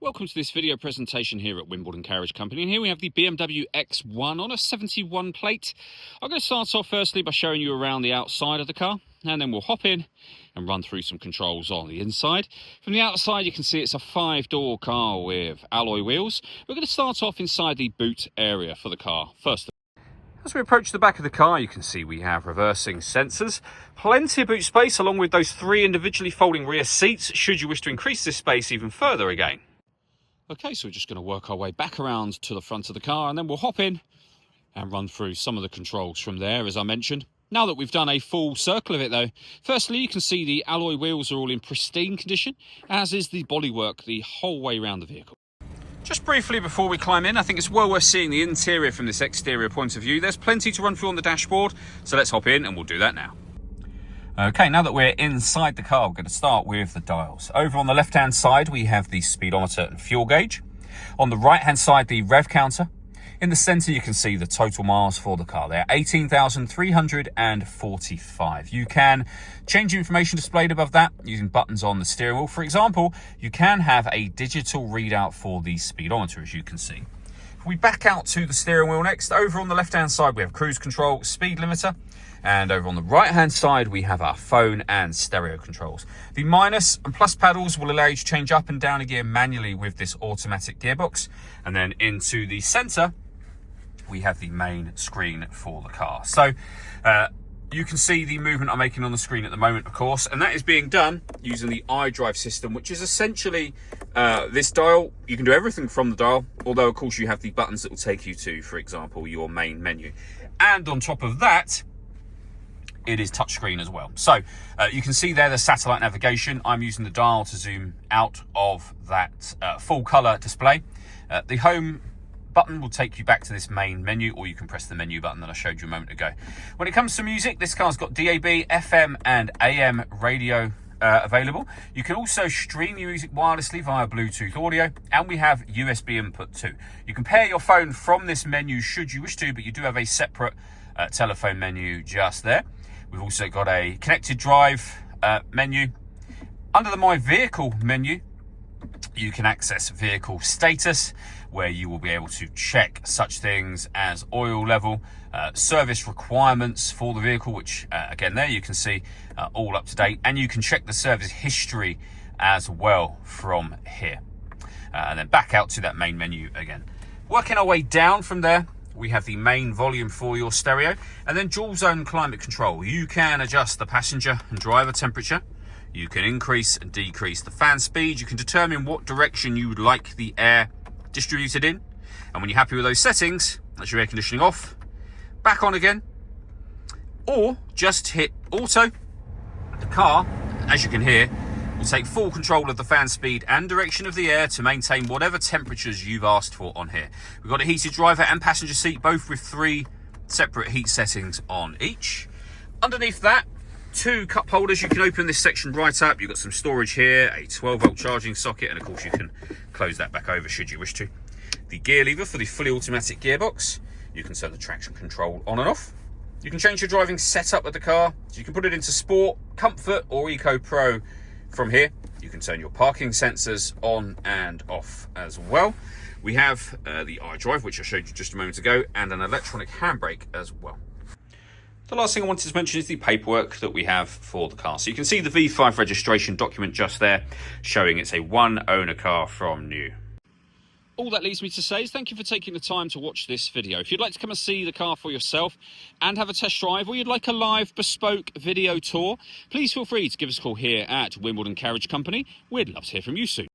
Welcome to this video presentation here at Wimbledon Carriage Company, and here we have the BMW X1 on a 71 plate. I'm going to start off firstly by showing you around the outside of the car, and then we'll hop in and run through some controls on the inside. From the outside you can see it's a 5-door car with alloy wheels. We're going to start off inside the boot area for the car first. As we approach the back of the car, you can see we have reversing sensors, plenty of boot space along with those 3 individually folding rear seats should you wish to increase this space even further again. Okay, so we're just going to work our way back around to the front of the car, and then we'll hop in and run through some of the controls from there, as I mentioned. Now that we've done a full circle of it though, firstly you can see the alloy wheels are all in pristine condition, as is the bodywork the whole way around the vehicle. Just briefly before we climb in, I think it's well worth seeing the interior from this exterior point of view. There's plenty to run through on the dashboard, so let's hop in and we'll do that now. Okay, now that we're inside the car, we're going to start with the dials. Over on the left-hand side, we have the speedometer and fuel gauge. On the right-hand side, the rev counter. In the centre, you can see the total miles for the car there, 18,345. You can change the information displayed above that using buttons on the steering wheel. For example, you can have a digital readout for the speedometer, as you can see. If we back out to the steering wheel next, over on the left-hand side, we have cruise control, speed limiter. And over on the right-hand side, we have our phone and stereo controls. The minus and plus pedals will allow you to change up and down a gear manually with this automatic gearbox. And then into the centre, we have the main screen for the car. So you can see the movement I'm making on the screen at the moment, of course, and that is being done using the iDrive system, which is essentially this dial. You can do everything from the dial, although, of course, you have the buttons that will take you to, for example, your main menu. And on top of that, it is touchscreen as well. So you can see there the satellite navigation. I'm using the dial to zoom out of that full color display. The home button will take you back to this main menu, or you can press the menu button that I showed you a moment ago. When it comes to music, this car's got DAB, FM and AM radio available. You can also stream your music wirelessly via Bluetooth audio, and we have USB input too. You can pair your phone from this menu should you wish to, but you do have a separate telephone menu just there. We've also got a connected drive menu. Under the My Vehicle menu, you can access vehicle status, where you will be able to check such things as oil level, service requirements for the vehicle, which again there you can see all up to date, and you can check the service history as well from here. And then back out to that main menu again. Working our way down from there, we have the main volume for your stereo, and then dual zone climate control. You can adjust the passenger and driver temperature. You can increase and decrease the fan speed. You can determine what direction you would like the air distributed in. And when you're happy with those settings, that's your air conditioning off, back on again, or just hit auto. The car, as you can hear, will take full control of the fan speed and direction of the air to maintain whatever temperatures you've asked for on here. We've got a heated driver and passenger seat, both with 3 separate heat settings on each. Underneath that, 2 cup holders. You can open this section right up. You've got some storage here, a 12-volt charging socket, and of course you can close that back over should you wish to. The gear lever for the fully automatic gearbox. You can turn the traction control on and off. You can change your driving setup of the car. So you can put it into Sport, Comfort or Eco Pro. From here, you can turn your parking sensors on and off as well. We have the iDrive, which I showed you just a moment ago, and an electronic handbrake as well. The last thing I wanted to mention is the paperwork that we have for the car. So you can see the V5 registration document just there, showing it's a 1-owner car from new. All that leaves me to say is thank you for taking the time to watch this video. If you'd like to come and see the car for yourself and have a test drive, or you'd like a live bespoke video tour, please feel free to give us a call here at Wimbledon Carriage Company. We'd love to hear from you soon.